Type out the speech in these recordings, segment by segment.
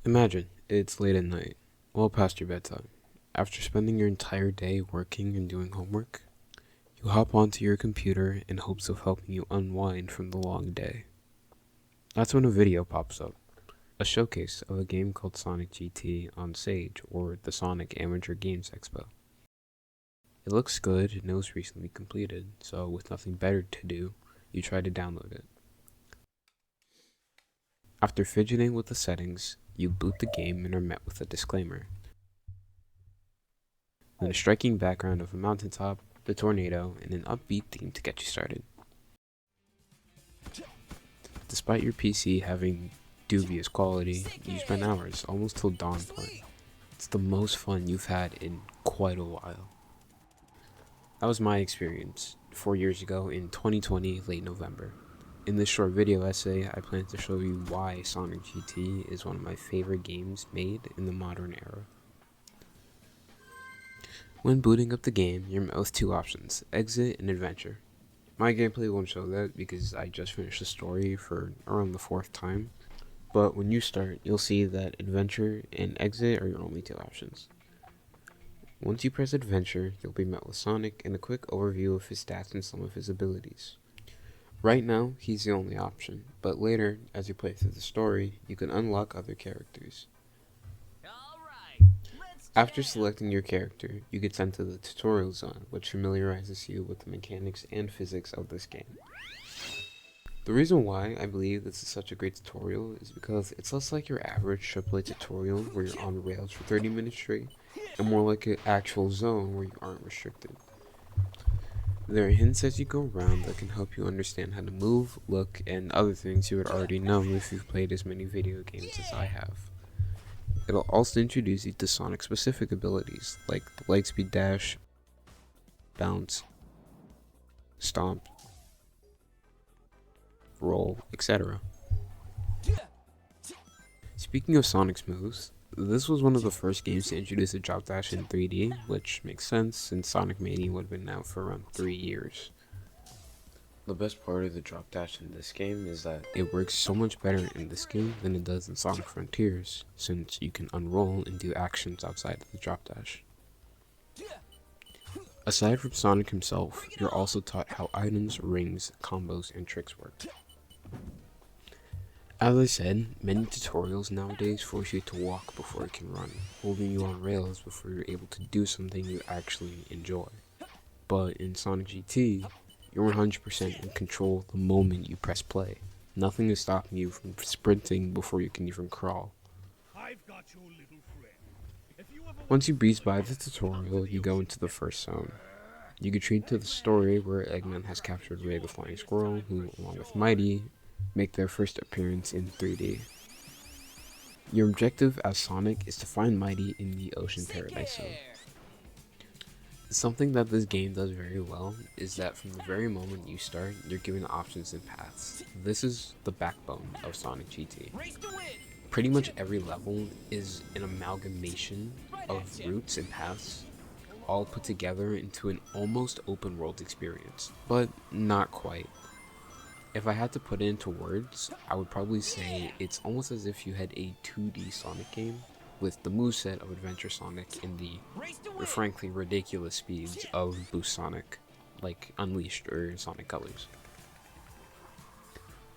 Imagine, it's late at night, well past your bedtime. After spending your entire day working and doing homework, you hop onto your computer in hopes of helping you unwind from the long day. That's when a video pops up, a showcase of a game called Sonic GT on Sage, or the Sonic Amateur Games Expo. It looks good and it was recently completed, so with nothing better to do, you try to download it. After fidgeting with the settings, you boot the game and are met with a disclaimer. Then a striking background of a mountaintop, the tornado, and an upbeat theme to get you started. Despite your PC having dubious quality, you spend hours, almost till dawn playing. It's the most fun you've had in quite a while. That was my experience 4 years ago in 2020, late November. In this short video essay, I plan to show you why Sonic GT is one of my favorite games made in the modern era. When booting up the game, you're met with two options, exit and adventure. My gameplay won't show that because I just finished the story for around the 4th time, but when you start, you'll see that adventure and exit are your only two options. Once you press adventure, you'll be met with Sonic and a quick overview of his stats and some of his abilities. Right now, he's the only option, but later, as you play through the story, you can unlock other characters. After selecting your character, you get sent to the tutorial zone, which familiarizes you with the mechanics and physics of this game. The reason why I believe this is such a great tutorial is because it's less like your average AAA tutorial where you're on rails for 30 minutes straight, and more like an actual zone where you aren't restricted. There are hints as you go around that can help you understand how to move, look, and other things you would already know if you've played as many video games as I have. It'll also introduce you to Sonic specific abilities like the Lightspeed Dash, Bounce, Stomp, Roll, etc. Speaking of Sonic's moves, this was one of the first games to introduce a drop dash in 3D, which makes sense since Sonic Mania would have been out for around 3 years. The best part of the drop dash in this game is that it works so much better in this game than it does in Sonic Frontiers, since you can unroll and do actions outside of the drop dash. Aside from Sonic himself, you're also taught how items, rings, combos, and tricks work. As I said, many tutorials nowadays force you to walk before you can run, holding you on rails before you're able to do something you actually enjoy. But in Sonic GT, you're 100% in control the moment you press play. Nothing is stopping you from sprinting before you can even crawl. Once you breeze by the tutorial, you go into the first zone. You get treated to the story where Eggman has captured Ray the Flying Squirrel, who, along with Mighty, make their first appearance in 3D. Your objective as Sonic is to find Mighty in the Ocean Paradise Zone. Something that this game does very well is that from the very moment you start, you're given options and paths. This is the backbone of Sonic GT. Pretty much every level is an amalgamation of routes and paths, all put together into an almost open world experience, but not quite. If I had to put it into words, I would probably say it's almost as if you had a 2D Sonic game with the moveset of Adventure Sonic and the frankly ridiculous speeds of Boost Sonic, like Unleashed or Sonic Colors.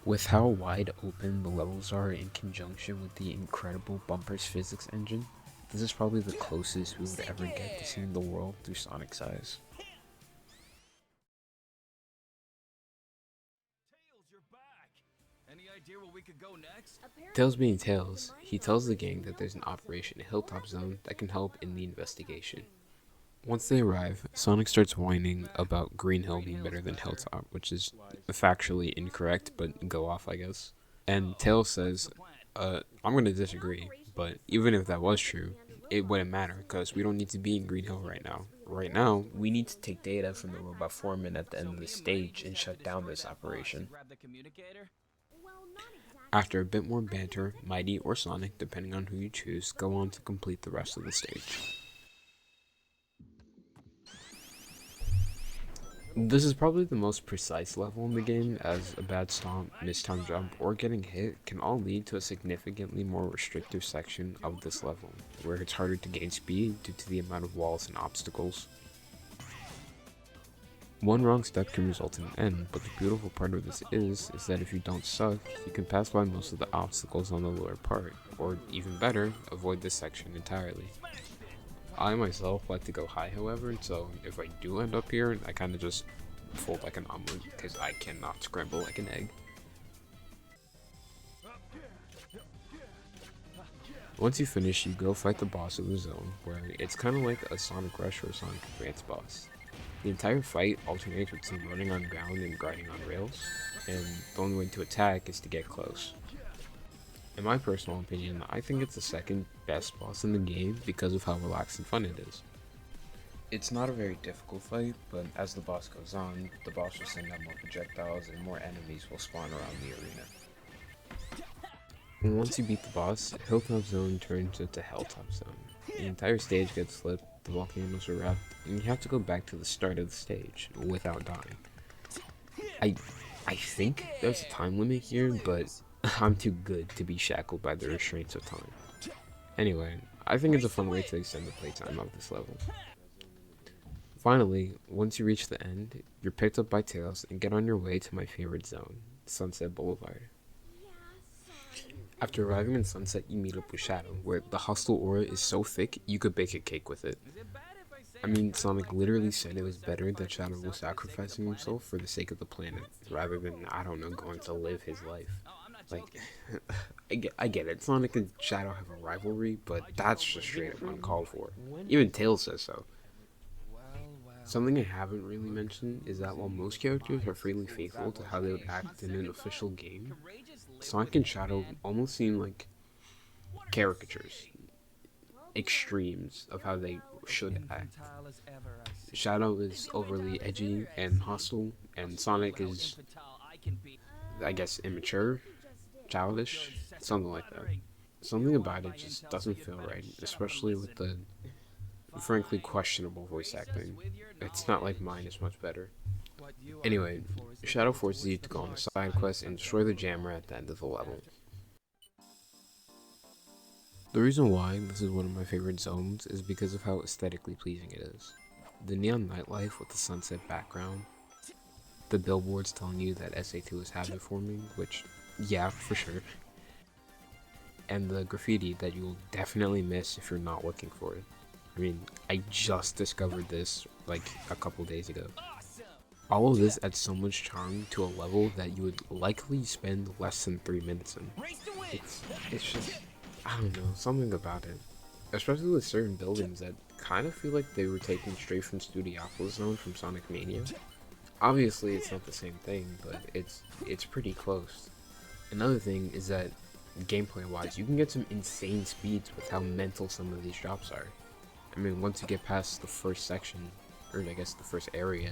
With how wide open the levels are in conjunction with the incredible Bumpers physics engine, this is probably the closest we would ever get to seeing the world through Sonic's eyes. Tails being Tails, he tells the gang that there's an Operation Hilltop Zone that can help in the investigation. Once they arrive, Sonic starts whining about Green Hill being better than Hilltop, which is factually incorrect, but go off, I guess. And Tails says, I'm gonna disagree, but even if that was true, it wouldn't matter, because we don't need to be in Green Hill right now. Right now, we need to take data from the robot foreman at the end of the stage and shut down this operation. After a bit more banter, Mighty or Sonic, depending on who you choose, go on to complete the rest of the stage. This is probably the most precise level in the game, as a bad stomp, mistimed jump, or getting hit can all lead to a significantly more restrictive section of this level, where it's harder to gain speed due to the amount of walls and obstacles. One wrong step can result in an end, but the beautiful part of this is that if you don't suck, you can pass by most of the obstacles on the lower part, or even better, avoid this section entirely. I myself like to go high, however, so if I do end up here, I kind of just fold like an omelet, because I cannot scramble like an egg. Once you finish, you go fight the boss of the zone, where it's kind of like a Sonic Rush or Sonic Advance boss. The entire fight alternates between running on ground and grinding on rails, and the only way to attack is to get close. In my personal opinion, I think it's the second best boss in the game because of how relaxed and fun it is. It's not a very difficult fight, but as the boss goes on, the boss will send out more projectiles and more enemies will spawn around the arena. And once you beat the boss, Hilltop Zone turns into Helltop Zone. The entire stage gets flipped, the volcanoes erupt, and you have to go back to the start of the stage without dying. I think there's a time limit here, but I'm too good to be shackled by the restraints of time. Anyway, I think it's a fun way to extend the playtime of this level. Finally, once you reach the end, you're picked up by Tails and get on your way to my favorite zone, Sunset Boulevard. After arriving in Sunset, you meet up with Shadow, where the hostile aura is so thick you could bake a cake with it. I mean, Sonic literally said it was better that Shadow was sacrificing himself for the sake of the planet, rather than, I don't know, going to live his life. Like, I get it, Sonic and Shadow have a rivalry, but that's just straight up uncalled for. Even Tails says so. Something I haven't really mentioned is that while most characters are freely faithful to how they would act in an official game, Sonic and Shadow almost seem like caricatures, extremes of how they should act. Shadow is overly edgy and hostile, and Sonic is, I guess, immature, childish, something like that. Something about it just doesn't feel right, especially with the frankly questionable voice acting. It's not like mine is much better. Anyway, Shadow forces you to go on a side quest and destroy the jammer at the end of the level. The reason why this is one of my favorite zones is because of how aesthetically pleasing it is. The neon nightlife with the sunset background, the billboards telling you that SA2 is habit forming, which, yeah, for sure, and the graffiti that you'll definitely miss if you're not looking for it. I mean, I just discovered this like a couple days ago. All of this adds so much charm to a level that you would likely spend less than 3 minutes in. It's just, I don't know, something about it. Especially with certain buildings that kind of feel like they were taken straight from Studiopolis Zone from Sonic Mania. Obviously it's not the same thing, but it's pretty close. Another thing is that, gameplay wise, you can get some insane speeds with how mental some of these drops are. I mean, once you get past the first section, or I guess the first area,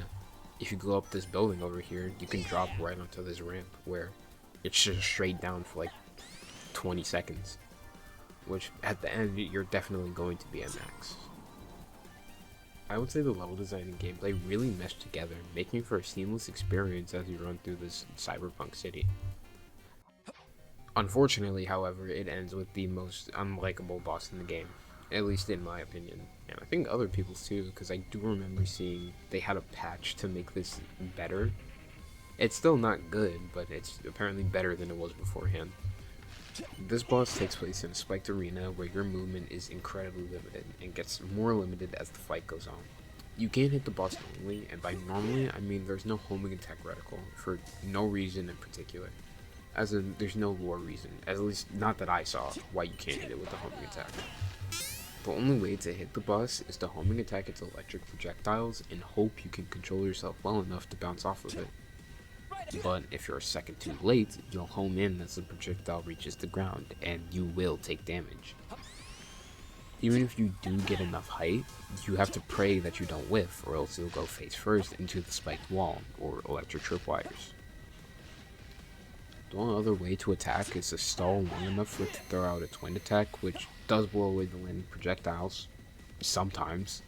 if you go up this building over here, you can drop right onto this ramp where it's just straight down for like 20 seconds. Which, at the end, you're definitely going to be at max. I would say the level design and gameplay really mesh together, making for a seamless experience as you run through this cyberpunk city. Unfortunately, however, it ends with the most unlikable boss in the game. At least in my opinion, and I think other people's too, because I do remember seeing they had a patch to make this better. It's still not good, but it's apparently better than it was beforehand. This boss takes place in a spiked arena where your movement is incredibly limited, and gets more limited as the fight goes on. You can't hit the boss normally, and by normally, I mean there's no homing attack reticle, for no reason in particular. As in, there's no lore reason, at least not that I saw, why you can't hit it with the homing attack. The only way to hit the boss is to homing attack its electric projectiles and hope you can control yourself well enough to bounce off of it. But if you're a second too late, you'll home in as the projectile reaches the ground, and you will take damage. Even if you do get enough height, you have to pray that you don't whiff, or else you'll go face first into the spiked wall, or electric tripwires. The only other way to attack is to stall long enough for it to throw out its wind attack, which does blow away the landing projectiles, sometimes,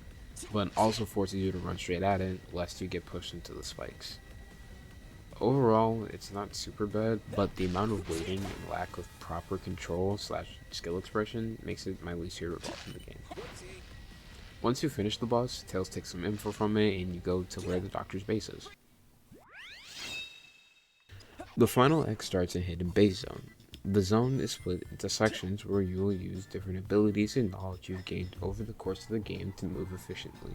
but also forces you to run straight at it lest you get pushed into the spikes. Overall, it's not super bad, but the amount of waiting and lack of proper control / skill expression makes it my least favorite boss in the game. Once you finish the boss, Tails takes some info from it and you go to where the doctor's base is. The final X starts in Hidden Base Zone. The zone is split into sections where you will use different abilities and knowledge you've gained over the course of the game to move efficiently.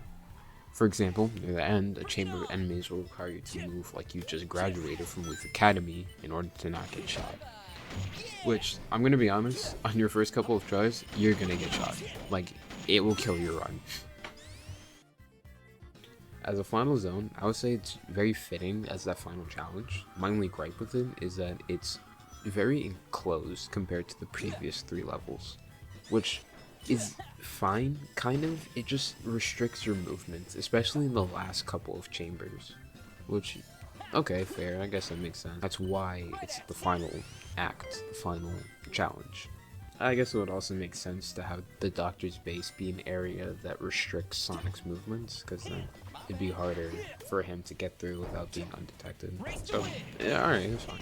For example, near the end, a chamber of enemies will require you to move like you just graduated from Leaf Academy in order to not get shot. Which, I'm gonna be honest, on your first couple of tries, you're gonna get shot. Like, it will kill your run. As a final zone, I would say it's very fitting as that final challenge. My only gripe with it is that it's very enclosed compared to the previous 3 levels, which is fine, kind of. It just restricts your movements, especially in the last couple of chambers, which, okay, fair, I guess that makes sense. That's why it's the final act, the final challenge. I guess it would also make sense to have the Doctor's base be an area that restricts Sonic's movements, because then it'd be harder for him to get through without being undetected. So, yeah, alright, that's fine.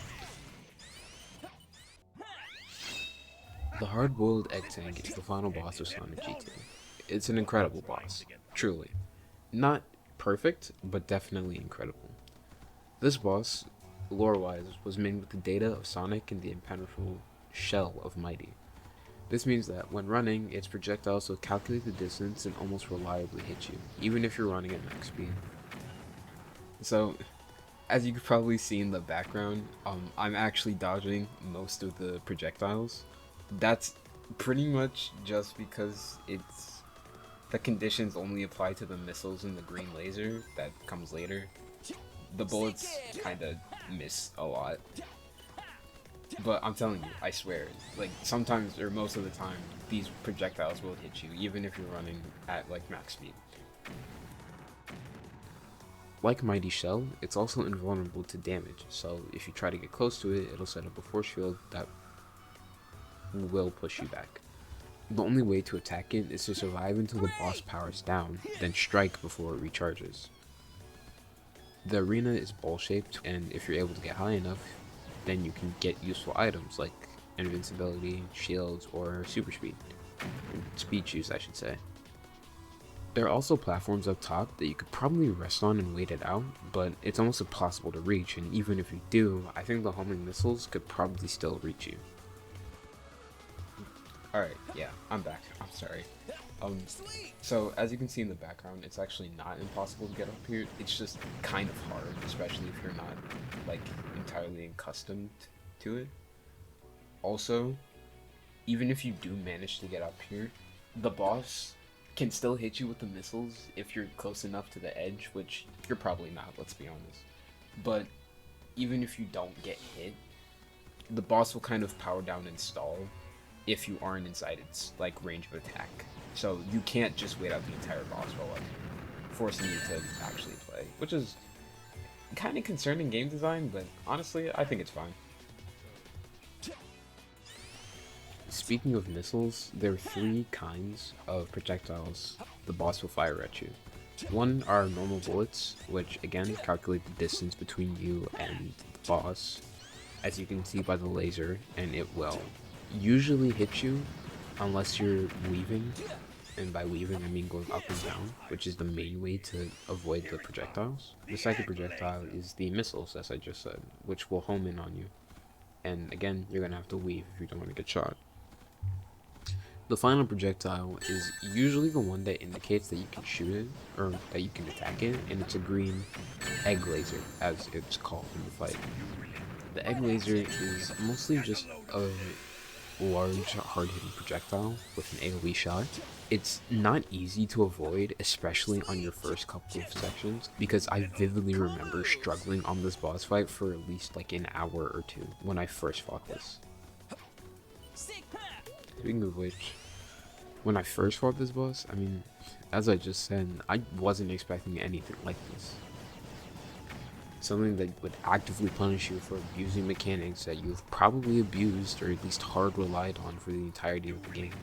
The hard-boiled egg tank is the final boss of Sonic GT. It's an incredible boss, truly. Not perfect, but definitely incredible. This boss, lore-wise, was made with the data of Sonic and the impenetrable shell of Mighty. This means that when running, its projectiles will calculate the distance and almost reliably hit you, even if you're running at max speed. So, as you could probably see in the background, I'm actually dodging most of the projectiles. That's pretty much just because the conditions only apply to the missiles and the green laser that comes later. The bullets kinda miss a lot. But I'm telling you, I swear, like, sometimes, or most of the time, these projectiles will hit you, even if you're running at, like, max speed. Like Mighty Shell, it's also invulnerable to damage, so if you try to get close to it, it'll set up a force field that will push you back. The only way to attack it is to survive until the boss powers down, then strike before it recharges. The arena is ball-shaped, and if you're able to get high enough, then you can get useful items like invincibility, shields, or super speed. Speed juice, I should say. There are also platforms up top that you could probably rest on and wait it out, but it's almost impossible to reach, and even if you do, I think the homing missiles could probably still reach you. Alright, yeah, I'm back. I'm sorry. So, as you can see in the background, it's actually not impossible to get up here. It's just kind of hard, especially if you're not, like, entirely accustomed to it. Also, even if you do manage to get up here, the boss can still hit you with the missiles if you're close enough to the edge, which you're probably not, let's be honest. But even if you don't get hit, the boss will kind of power down and stall if you aren't inside its, like, range of attack. So you can't just wait out the entire boss while, like, forcing you to actually play, which is kind of concerning game design, but honestly, I think it's fine. Speaking of missiles, there are 3 kinds of projectiles the boss will fire at you. One are normal bullets, which again calculate the distance between you and the boss, as you can see by the laser, and it will usually hit you unless you're weaving, and by weaving I mean going up and down, which is the main way to avoid the projectiles. The second projectile is the missiles, as I just said, which will home in on you, and again, you're gonna have to weave if you don't want to get shot. The final projectile is usually the one that indicates that you can shoot it, or that you can attack it, and it's a green egg laser, as it's called in the fight. The egg laser is mostly just a large, hard-hitting projectile with an AoE shot. It's not easy to avoid, especially on your first couple of sections, because I vividly remember struggling on this boss fight for at least like an hour or 2 when I first fought this. Speaking of which, when I first fought this boss, I mean, as I just said, I wasn't expecting anything like this. Something that would actively punish you for abusing mechanics that you've probably abused or at least hard relied on for the entirety of the game.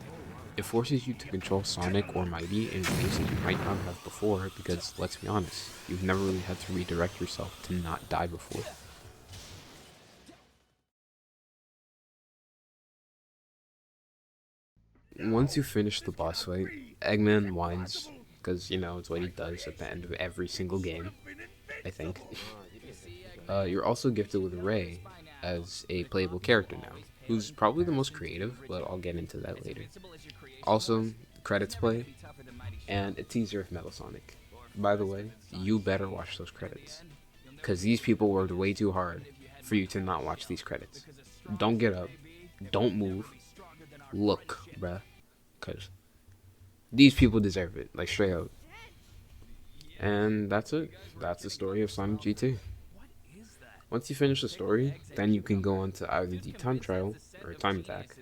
It forces you to control Sonic or Mighty in ways that you might not have before because, let's be honest, you've never really had to redirect yourself to not die before. Once you finish the boss fight, Eggman whines, because, it's what he does at the end of every single game, I think. You're also gifted with Ray as a playable character now, who's probably the most creative, but I'll get into that later. Also, credits play, and a teaser of Metal Sonic. By the way, you better watch those credits, because these people worked way too hard for you to not watch these credits. Don't get up, don't move, look, bruh, because these people deserve it, like straight up. And that's it. That's the story of Sonic GT. Once you finish the story, then you can go on to either the time trial, or time attack,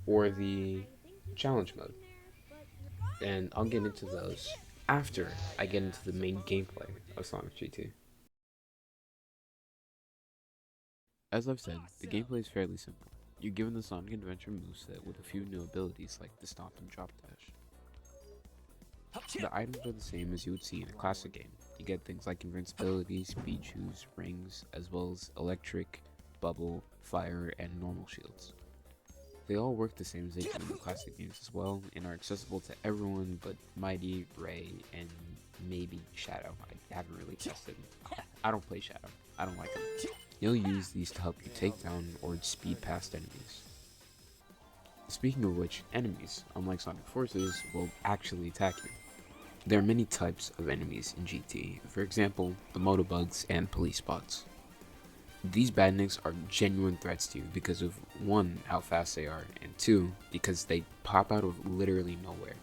or the challenge mode. And I'll get into those after I get into the main gameplay of Sonic GT. As I've said, the gameplay is fairly simple. You're given the Sonic Adventure moveset with a few new abilities like the Stomp and Drop Dash. The items are the same as you would see in a classic game. You get things like invincibility, speed shoes, rings, as well as electric, bubble, fire, and normal shields. They all work the same as they do in the classic games as well, and are accessible to everyone but Mighty, Ray, and maybe Shadow. I haven't really tested. I don't play Shadow. I don't like him. You'll use these to help you take down or speed past enemies. Speaking of which, enemies, unlike Sonic Forces, will actually attack you. There are many types of enemies in GT, for example, the Motobugs and police bots. These badniks are genuine threats to you because of 1, how fast they are, and 2, because they pop out of literally nowhere.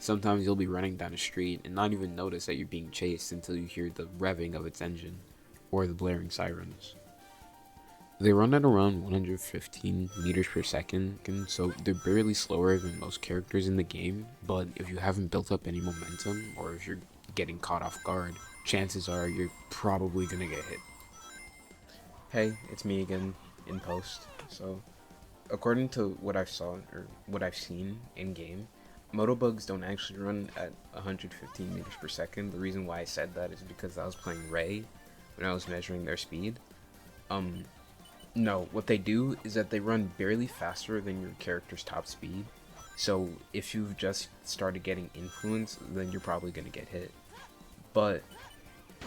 Sometimes you'll be running down a street and not even notice that you're being chased until you hear the revving of its engine, or the blaring sirens. They run at around 115 meters per second, so they're barely slower than most characters in the game, but if you haven't built up any momentum, or if you're getting caught off guard, chances are you're probably gonna get hit. Hey, it's me again, in post. So, according to what I saw, or what I've seen in-game, Motobugs don't actually run at 115 meters per second. The reason why I said that is because I was playing Ray when I was measuring their speed. No, what they do is that they run barely faster than your character's top speed. So if you've just started getting influence, then you're probably going to get hit. But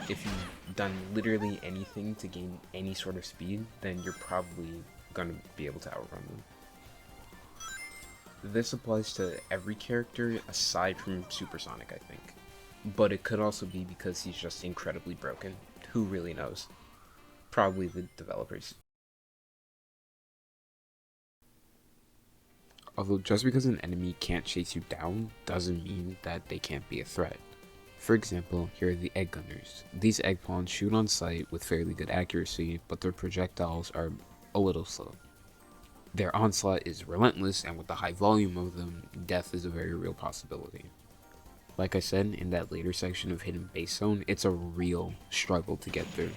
if you've done literally anything to gain any sort of speed, then you're probably going to be able to outrun them. This applies to every character aside from Supersonic, I think. But it could also be because he's just incredibly broken. Who really knows? Probably the developers. Although just because an enemy can't chase you down doesn't mean that they can't be a threat. For example, here are the Egg Gunners. These egg pawns shoot on sight with fairly good accuracy, but their projectiles are a little slow. Their onslaught is relentless, and with the high volume of them, death is a very real possibility. Like I said in that later section of Hidden Base Zone, it's a real struggle to get through,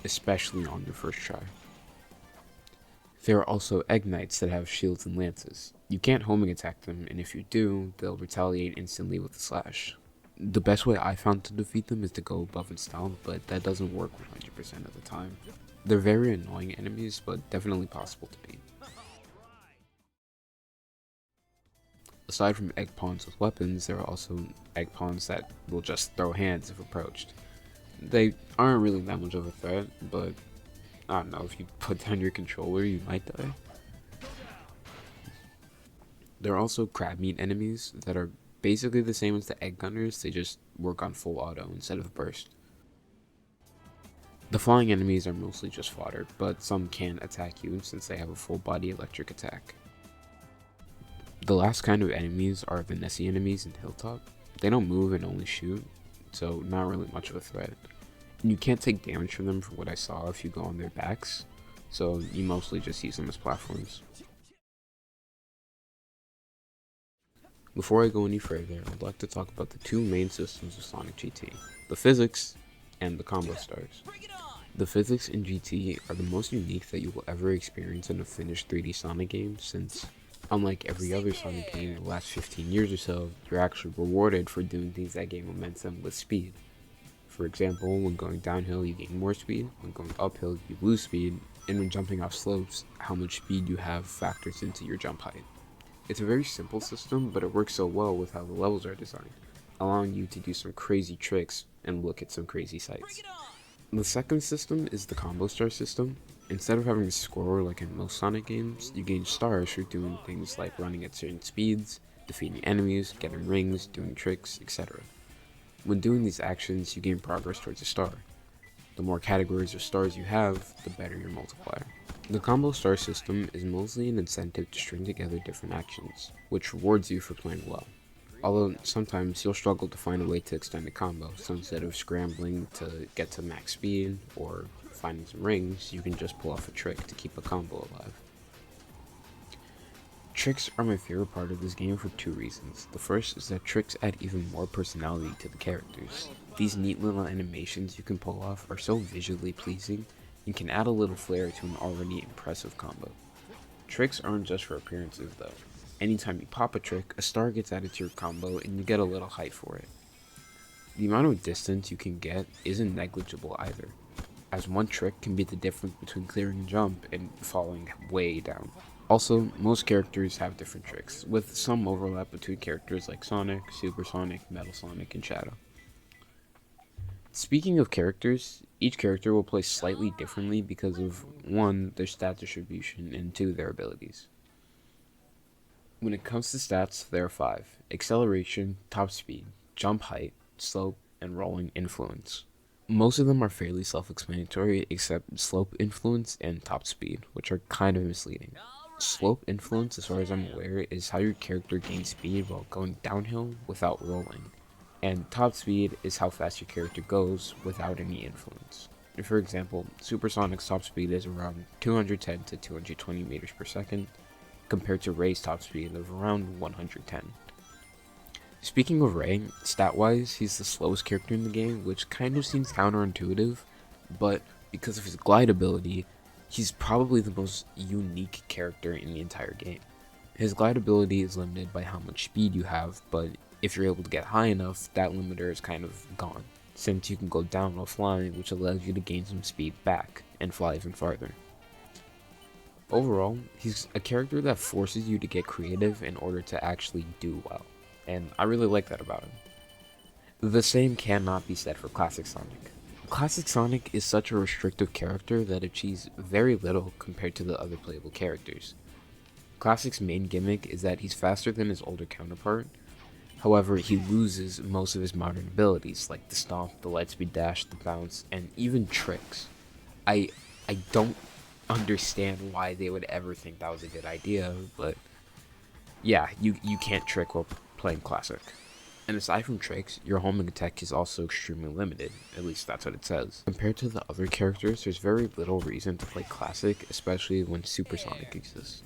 especially on your first try. There are also Egg Knights that have shields and lances. You can't homing attack them, and if you do, they'll retaliate instantly with a slash. The best way I found to defeat them is to go above and stealth, but that doesn't work 100% of the time. They're very annoying enemies, but definitely possible to beat. Aside from egg pawns with weapons, there are also egg pawns that will just throw hands if approached. They aren't really that much of a threat, but I don't know, if you put down your controller, you might die. There are also crab meat enemies that are basically the same as the egg gunners, they just work on full auto instead of burst. The flying enemies are mostly just fodder, but some can attack you since they have a full body electric attack. The last kind of enemies are the Nessie enemies in Hilltop. They don't move and only shoot, so not really much of a threat. And you can't take damage from them from what I saw if you go on their backs, so you mostly just use them as platforms. Before I go any further, I'd like to talk about the two main systems of Sonic GT, the physics and the combo stars. The physics in GT are the most unique that you will ever experience in a finished 3D Sonic game, since Unlike every other Sonic game in the last 15 years or so, you're actually rewarded for doing things that gain momentum with speed. For example, when going downhill you gain more speed, when going uphill you lose speed, and when jumping off slopes, how much speed you have factors into your jump height. It's a very simple system, but it works so well with how the levels are designed, allowing you to do some crazy tricks and look at some crazy sights. The second system is the combo star system. Instead of having a score like in most Sonic games, you gain stars for doing things like running at certain speeds, defeating enemies, getting rings, doing tricks, etc. When doing these actions, you gain progress towards a star. The more categories of stars you have, the better your multiplier. The combo star system is mostly an incentive to string together different actions, which rewards you for playing well. Although sometimes you'll struggle to find a way to extend a combo, so instead of scrambling to get to max speed or finding some rings, you can just pull off a trick to keep a combo alive. Tricks are my favorite part of this game for two reasons. The first is that tricks add even more personality to the characters. These neat little animations you can pull off are so visually pleasing and can add a little flair to an already impressive combo. Tricks aren't just for appearances though. Anytime you pop a trick, a star gets added to your combo and you get a little hype for it. The amount of distance you can get isn't negligible either, as one trick can be the difference between clearing a jump and falling way down. Also, most characters have different tricks, with some overlap between characters like Sonic, Super Sonic, Metal Sonic, and Shadow. Speaking of characters, each character will play slightly differently because of 1. Their stat distribution, and 2. Their abilities. When it comes to stats, there are 5: acceleration, top speed, jump height, slope, and rolling influence. Most of them are fairly self-explanatory except slope influence and top speed, which are kind of misleading. Slope influence, as far as I'm aware, is how your character gains speed while going downhill without rolling, and top speed is how fast your character goes without any influence. For example, Supersonic's top speed is around 210 to 220 meters per second, compared to Ray's top speed of around 110. Speaking of Ray, stat-wise, he's the slowest character in the game, which kind of seems counterintuitive, but because of his glide ability, he's probably the most unique character in the entire game. His glide ability is limited by how much speed you have, but if you're able to get high enough, that limiter is kind of gone, since you can go down while flying, which allows you to gain some speed back and fly even farther. Overall, he's a character that forces you to get creative in order to actually do well, and I really like that about him. The same cannot be said for Classic Sonic. Classic Sonic is such a restrictive character that achieves very little compared to the other playable characters. Classic's main gimmick is that he's faster than his older counterpart, however he loses most of his modern abilities like the stomp, the lightspeed dash, the bounce, and even tricks. I don't understand why they would ever think that was a good idea, but yeah, you can't trick while playing Classic. And aside from tricks, your homing attack is also extremely limited, at least that's what it says. Compared to the other characters, there's very little reason to play Classic, especially when Super Sonic exists.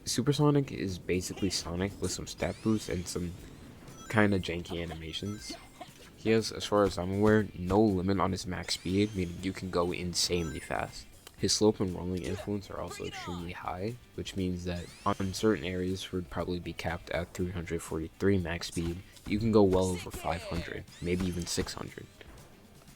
Super Sonic is basically Sonic with some stat boosts and some kinda janky animations. He has, as far as I'm aware, no limit on his max speed, meaning you can go insanely fast. His slope and rolling influence are also extremely high, which means that on certain areas would probably be capped at 343 max speed, you can go well over 500, maybe even 600.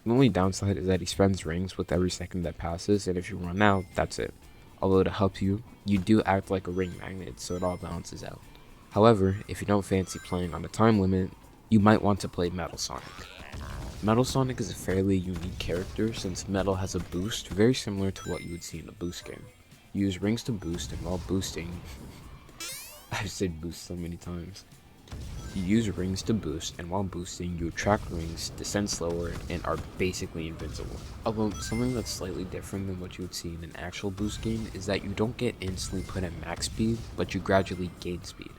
The only downside is that he spends rings with every second that passes, and if you run out, that's it. Although to help you, you do act like a ring magnet, so it all balances out. However, if you don't fancy playing on a time limit, you might want to play Metal Sonic. Metal Sonic is a fairly unique character since Metal has a boost very similar to what you would see in a boost game. You use rings to boost, and while boosting, I've said boost so many times. You use rings to boost, and while boosting, you attract rings, descend slower, and are basically invincible. Although, something that's slightly different than what you would see in an actual boost game is that you don't get instantly put at max speed, but you gradually gain speed.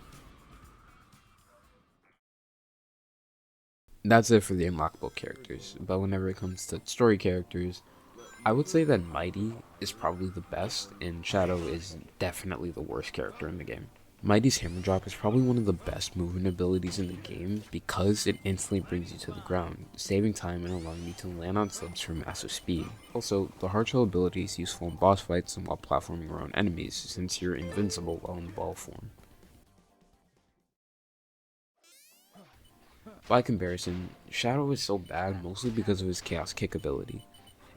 That's it for the unlockable characters, but whenever it comes to story characters, I would say that Mighty is probably the best, and Shadow is definitely the worst character in the game. Mighty's hammer drop is probably one of the best movement abilities in the game because it instantly brings you to the ground, saving time and allowing you to land on slopes for massive speed. Also, the hard shell ability is useful in boss fights and while platforming around enemies since you're invincible while in ball form. By comparison, Shadow is so bad mostly because of his Chaos Kick ability.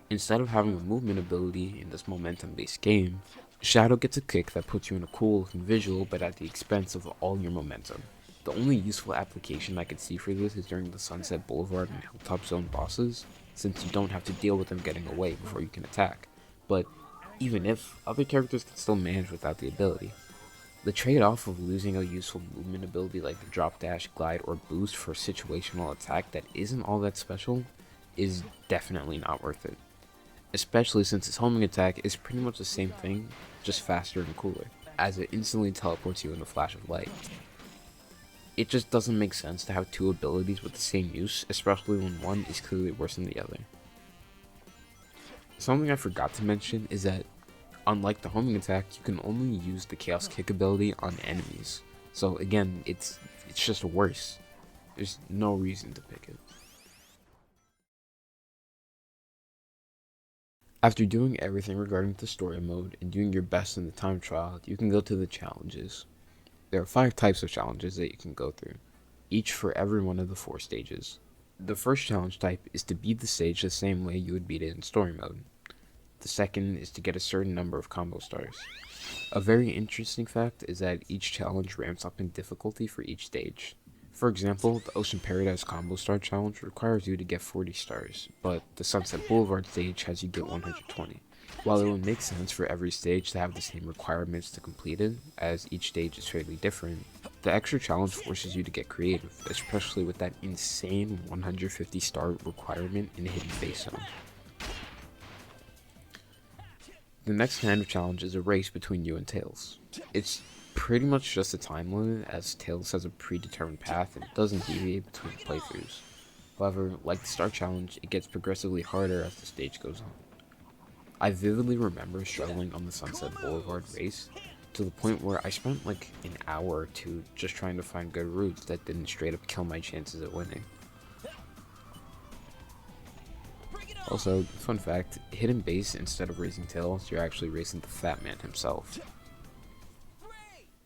Instead of having a movement ability in this momentum-based game, Shadow gets a kick that puts you in a cool looking visual but at the expense of all your momentum. The only useful application I could see for this is during the Sunset Boulevard and Hilltop Zone bosses, since you don't have to deal with them getting away before you can attack. But even if, other characters can still manage without the ability. The trade-off of losing a useful movement ability like the drop dash, glide, or boost for a situational attack that isn't all that special is definitely not worth it. Especially since its homing attack is pretty much the same thing, just faster and cooler, as it instantly teleports you in a flash of light. It just doesn't make sense to have two abilities with the same use, especially when one is clearly worse than the other. Something I forgot to mention is that, unlike the homing attack, you can only use the Chaos Kick ability on enemies. So again, it's just worse. There's no reason to pick it. After doing everything regarding the story mode and doing your best in the time trial, you can go to the challenges. There are 5 types of challenges that you can go through, each for every one of the 4 stages. The first challenge type is to beat the stage the same way you would beat it in story mode. The second is to get a certain number of combo stars. A very interesting fact is that each challenge ramps up in difficulty for each stage. For example, the Ocean Paradise Combo Star Challenge requires you to get 40 stars, but the Sunset Boulevard stage has you get 120. While it would make sense for every stage to have the same requirements to complete it, as each stage is fairly different, the extra challenge forces you to get creative, especially with that insane 150 star requirement in Hidden Base Zone. The next kind of challenge is a race between you and Tails. It's pretty much just a time limit, as Tails has a predetermined path and doesn't deviate between playthroughs. However, like the Star Challenge, it gets progressively harder as the stage goes on. I vividly remember struggling on the Sunset Boulevard race, to the point where I spent like an hour or two just trying to find good routes that didn't straight up kill my chances at winning. Also, fun fact, Hidden Base, instead of racing Tails, you're actually racing the Fat Man himself.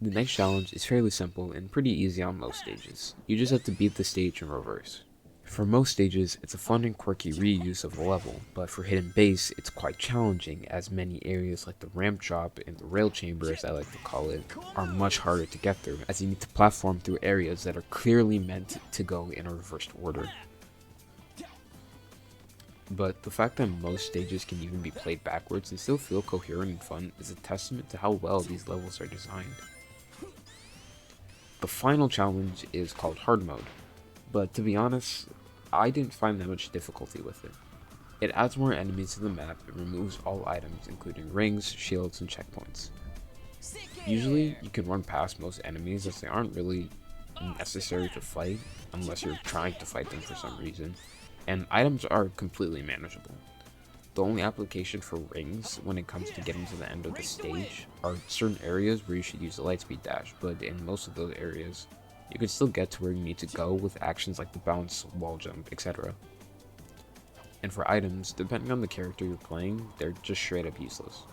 The next challenge is fairly simple and pretty easy on most stages. You just have to beat the stage in reverse. For most stages, it's a fun and quirky reuse of the level, but for Hidden Base, it's quite challenging, as many areas like the ramp drop and the rail chamber, as I like to call it, are much harder to get through, as you need to platform through areas that are clearly meant to go in a reversed order. But the fact that most stages can even be played backwards and still feel coherent and fun is a testament to how well these levels are designed. The final challenge is called Hard Mode, but to be honest, I didn't find that much difficulty with it. It adds more enemies to the map and removes all items including rings, shields, and checkpoints. Usually, you can run past most enemies as they aren't really necessary to fight unless you're trying to fight them for some reason, and items are completely manageable. The only application for rings when it comes to getting to the end of the stage are certain areas where you should use the lightspeed dash, but in most of those areas, you can still get to where you need to go with actions like the bounce, wall jump, etc. And for items, depending on the character you're playing, they're just straight up useless.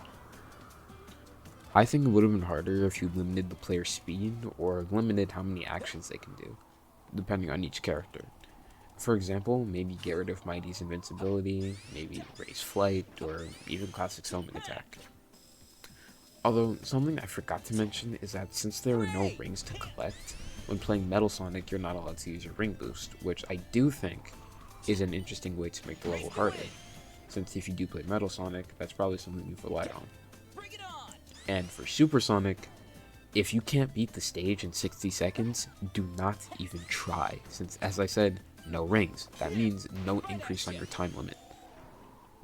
I think it would have been harder if you limited the player's speed or limited how many actions they can do, depending on each character. For example, maybe get rid of Mighty's invincibility, maybe raise flight, or even Classic's homing attack. Although, something I forgot to mention is that since there are no rings to collect, when playing Metal Sonic you're not allowed to use your ring boost, which I do think is an interesting way to make the level harder, since if you do play Metal Sonic, that's probably something you've relied on. And for Super Sonic, if you can't beat the stage in 60 seconds, do not even try, since as I said, no rings. That means no increase on your time limit.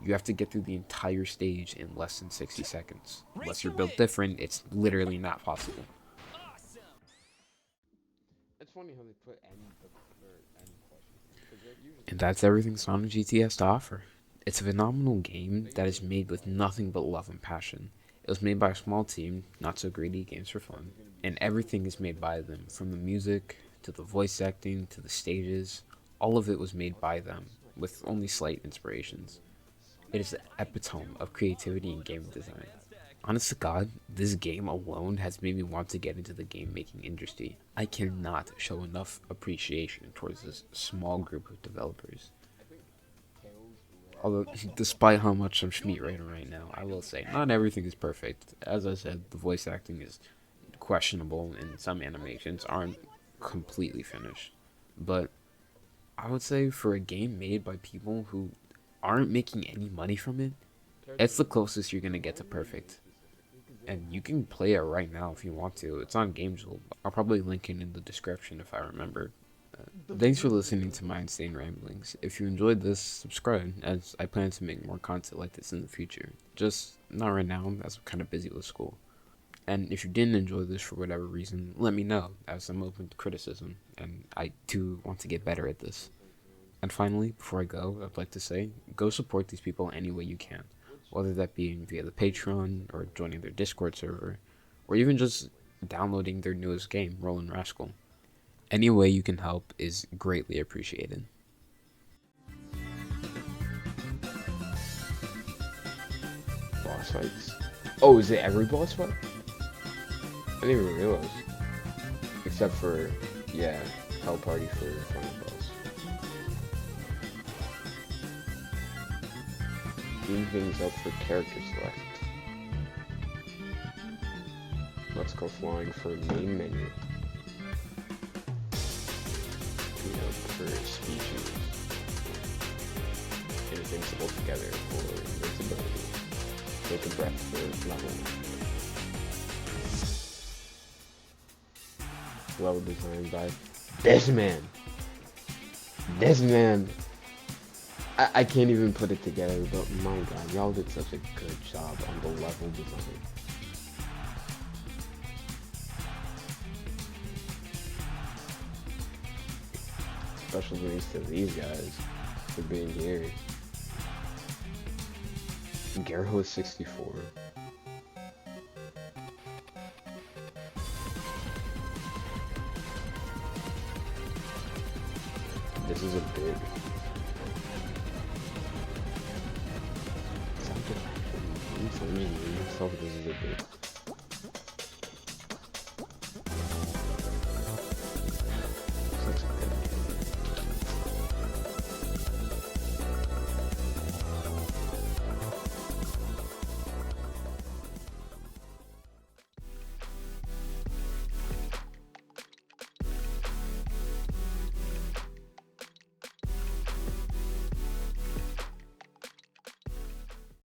You have to get through the entire stage in less than 60 seconds. Unless you're built different, it's literally not possible. It's funny how they put end questions. And that's everything Sonic GT has to offer. It's a phenomenal game that is made with nothing but love and passion. It was made by a small team, not so greedy games for fun, and everything is made by them, from the music, to the voice acting, to the stages. All of it was made by them, with only slight inspirations. It is the epitome of creativity in game design. Honest to God, this game alone has made me want to get into the game making industry. I cannot show enough appreciation towards this small group of developers. Although, despite how much I'm Schmeat right now, I will say not everything is perfect. As I said, the voice acting is questionable, and some animations aren't completely finished. But I would say for a game made by people who aren't making any money from it, it's the closest you're gonna get to perfect. And you can play it right now if you want to. It's on GameJoule. I'll probably link it in the description if I remember. Thanks for listening to my insane ramblings. If you enjoyed this, subscribe, as I plan to make more content like this in the future. Just not right now, as I'm kind of busy with school. And if you didn't enjoy this for whatever reason, let me know, as I'm open to criticism, and I do want to get better at this. And finally, before I go, I'd like to say, go support these people any way you can, whether that be via the Patreon, or joining their Discord server, or even just downloading their newest game, Rollin' Rascal. Any way you can help is greatly appreciated. Boss fights? Oh, is it every boss fight? I didn't even realize. Except for, yeah, Hell Party for final boss. Team things up for character select. Let's go flying for main menu. For species. Invincible together for invincibility. Take a breath for level. Level designed by this man. I can't even put it together, but my god, y'all did such a good job on the level design. Special thanks to these guys for being here. Garho is 64. This is a big. Something. This is a big.